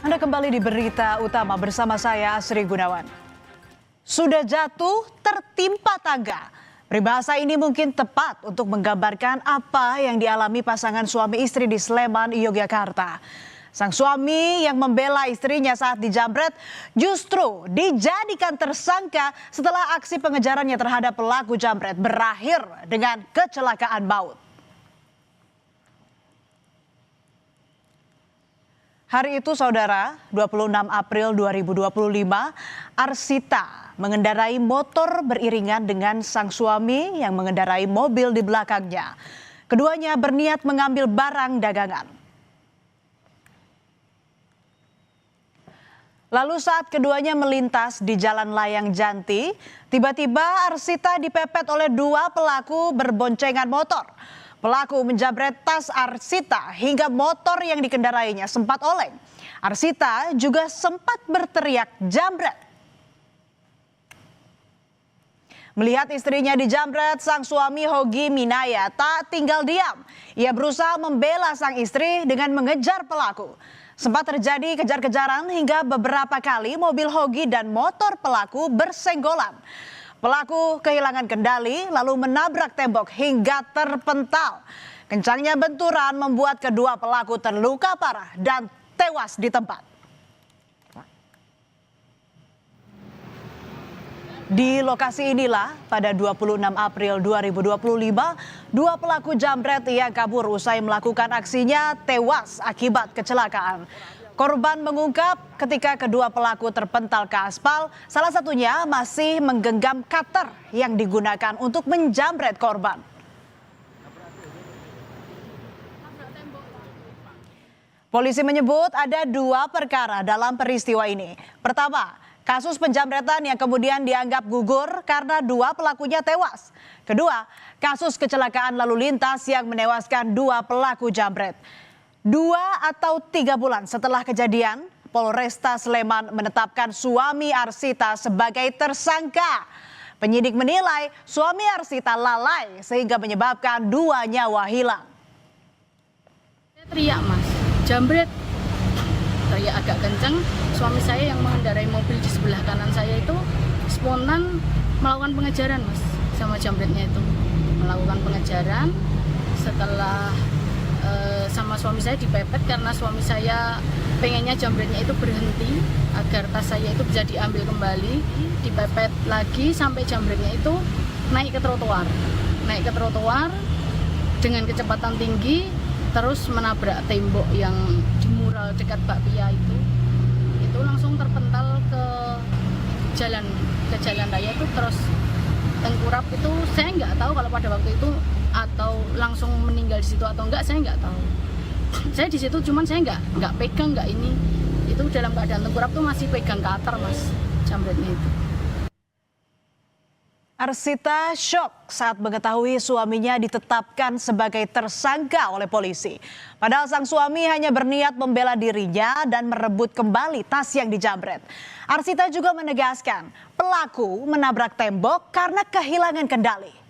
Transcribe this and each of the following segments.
Anda kembali di Berita Utama bersama saya Asri Gunawan. Sudah jatuh tertimpa tangga. Peribahasa ini mungkin tepat untuk menggambarkan apa yang dialami pasangan suami istri di Sleman, Yogyakarta. Sang suami yang membela istrinya saat dijamret justru dijadikan tersangka setelah aksi pengejarannya terhadap pelaku jamret berakhir dengan kecelakaan maut. Hari itu saudara, 26 April 2025, Arsita mengendarai motor beriringan dengan sang suami yang mengendarai mobil di belakangnya. Keduanya berniat mengambil barang dagangan. Lalu saat keduanya melintas di Jalan Layang Janti, tiba-tiba Arsita dipepet oleh dua pelaku berboncengan motor. Pelaku menjabret tas Arsita hingga motor yang dikendarainya sempat oleng. Arsita juga sempat berteriak jambret. Melihat istrinya dijambret, sang suami Hogi Minaya tak tinggal diam. Ia berusaha membela sang istri dengan mengejar pelaku. Sempat terjadi kejar-kejaran hingga beberapa kali mobil Hogi dan motor pelaku bersenggolan. Pelaku kehilangan kendali lalu menabrak tembok hingga terpental. Kencangnya benturan membuat kedua pelaku terluka parah dan tewas di tempat. Di lokasi inilah pada 26 April 2025, dua pelaku jamret yang kabur usai melakukan aksinya tewas akibat kecelakaan. Korban mengungkap ketika kedua pelaku terpental ke aspal, salah satunya masih menggenggam cutter yang digunakan untuk menjamret korban. Polisi menyebut ada dua perkara dalam peristiwa ini. Pertama, kasus penjamretan yang kemudian dianggap gugur karena dua pelakunya tewas. Kedua, kasus kecelakaan lalu lintas yang menewaskan dua pelaku jamret. 2 atau 3 bulan setelah kejadian, Polresta Sleman menetapkan suami Arsita sebagai tersangka. Penyidik menilai suami Arsita lalai sehingga menyebabkan dua nyawa hilang. Saya teriak mas, jambret, teriak agak kencang. Suami saya yang mengendarai mobil di sebelah kanan saya itu spontan melakukan pengejaran mas, sama jambretnya itu. Melakukan pengejaran setelah sama suami saya dipepet karena suami saya pengennya jambretnya itu berhenti agar tas saya itu bisa diambil kembali, dipepet lagi sampai jambretnya itu naik ke trotoar dengan kecepatan tinggi, terus menabrak tembok yang di mural dekat bakpia itu langsung terpental ke jalan raya itu, terus tengkurap itu saya nggak tahu kalau pada waktu itu atau langsung meninggal di situ atau enggak, saya nggak tahu. Saya di situ cuman saya nggak pegang, nggak ini, itu dalam keadaan tengkurap tuh masih pegang cutter mas, jambretnya itu. Arsita syok saat mengetahui suaminya ditetapkan sebagai tersangka oleh polisi. Padahal sang suami hanya berniat membela dirinya dan merebut kembali tas yang dijamret. Arsita juga menegaskan pelaku menabrak tembok karena kehilangan kendali.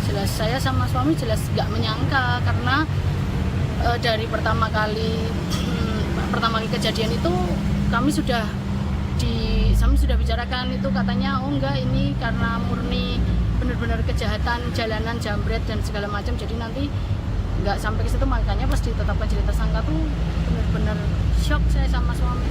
Jelas saya sama suami jelas nggak menyangka karena dari pertama kali kejadian itu kami sudah bicarakan itu, katanya oh enggak, ini karena murni benar-benar kejahatan jalanan jambret dan segala macam, jadi nanti nggak sampai ke situ. Makanya pas ditetapkan jadi tersangka tuh benar-benar shock saya sama suami.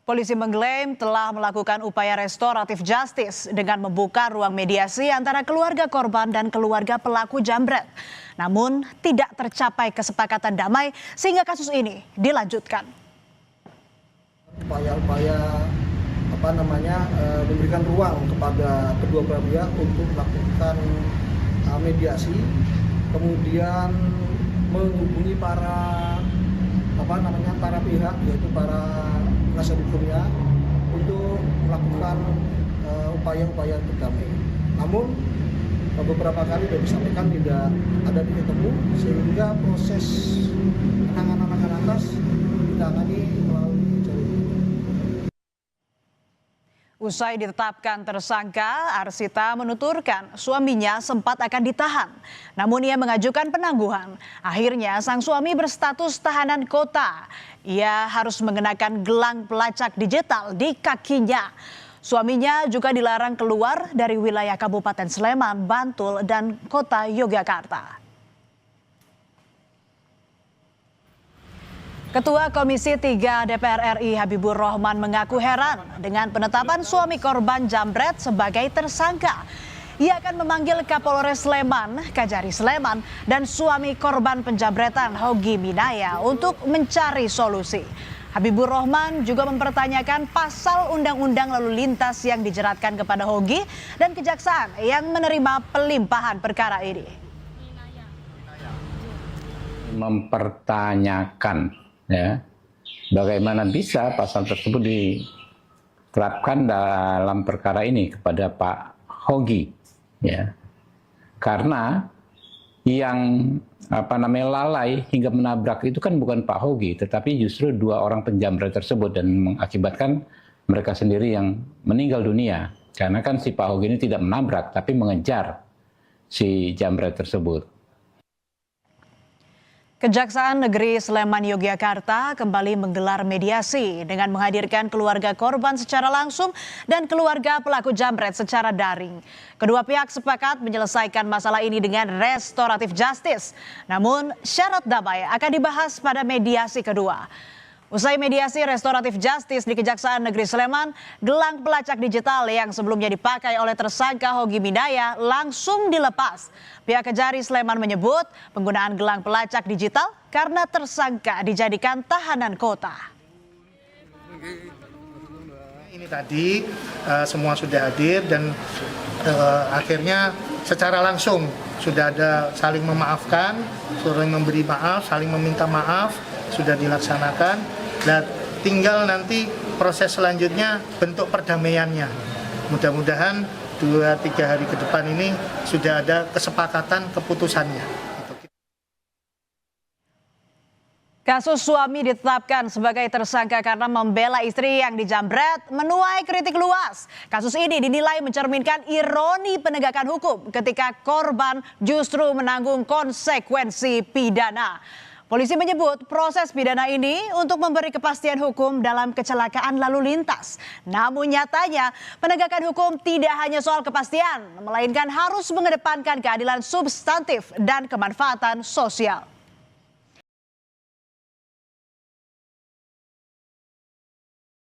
Polisi mengklaim telah melakukan upaya restoratif justice dengan membuka ruang mediasi antara keluarga korban dan keluarga pelaku jambret. Namun tidak tercapai kesepakatan damai sehingga kasus ini dilanjutkan. Upaya-upaya memberikan ruang kepada kedua belah pihak untuk melakukan mediasi, kemudian menghubungi para pihak, yaitu para penasihat hukumnya, untuk melakukan upaya-upaya untuk damai. Namun beberapa kali sudah disampaikan tidak ada titik temu, sehingga proses penanganan atas ditangani melalui jalur. Usai ditetapkan tersangka, Arsita menuturkan suaminya sempat akan ditahan. Namun ia mengajukan penangguhan. Akhirnya sang suami berstatus tahanan kota. Ia harus mengenakan gelang pelacak digital di kakinya. Suaminya juga dilarang keluar dari wilayah Kabupaten Sleman, Bantul, dan kota Yogyakarta. Ketua Komisi 3 DPR RI Habibur Rahman mengaku heran dengan penetapan suami korban jambret sebagai tersangka. Ia akan memanggil Kapolres Sleman, Kajari Sleman, dan suami korban penjambretan Hogi Minaya untuk mencari solusi. Habibur Rahman juga mempertanyakan pasal undang-undang lalu lintas yang dijeratkan kepada Hogi dan kejaksaan yang menerima pelimpahan perkara ini. Mempertanyakan ya, bagaimana bisa pasal tersebut diterapkan dalam perkara ini kepada Pak Hogi, ya, karena yang lalai hingga menabrak itu kan bukan Pak Hogi, tetapi justru dua orang penjamret tersebut dan mengakibatkan mereka sendiri yang meninggal dunia, karena kan si Pak Hogi ini tidak menabrak tapi mengejar si jambret tersebut. Kejaksaan Negeri Sleman Yogyakarta kembali menggelar mediasi dengan menghadirkan keluarga korban secara langsung dan keluarga pelaku jambret secara daring. Kedua pihak sepakat menyelesaikan masalah ini dengan restoratif justice. Namun syarat damai akan dibahas pada mediasi kedua. Usai mediasi restoratif justice di Kejaksaan Negeri Sleman, gelang pelacak digital yang sebelumnya dipakai oleh tersangka Hogi Minaya langsung dilepas. Pihak Kejari Sleman menyebut penggunaan gelang pelacak digital karena tersangka dijadikan tahanan kota. Ini tadi semua sudah hadir dan akhirnya secara langsung sudah ada saling memaafkan, saling memberi maaf, saling meminta maaf, sudah dilaksanakan. Dan tinggal nanti proses selanjutnya bentuk perdamaiannya. Mudah-mudahan 2-3 hari ke depan ini sudah ada kesepakatan keputusannya. Kasus suami ditetapkan sebagai tersangka karena membela istri yang dijambret menuai kritik luas. Kasus ini dinilai mencerminkan ironi penegakan hukum ketika korban justru menanggung konsekuensi pidana. Polisi menyebut proses pidana ini untuk memberi kepastian hukum dalam kecelakaan lalu lintas. Namun nyatanya penegakan hukum tidak hanya soal kepastian, melainkan harus mengedepankan keadilan substantif dan kemanfaatan sosial.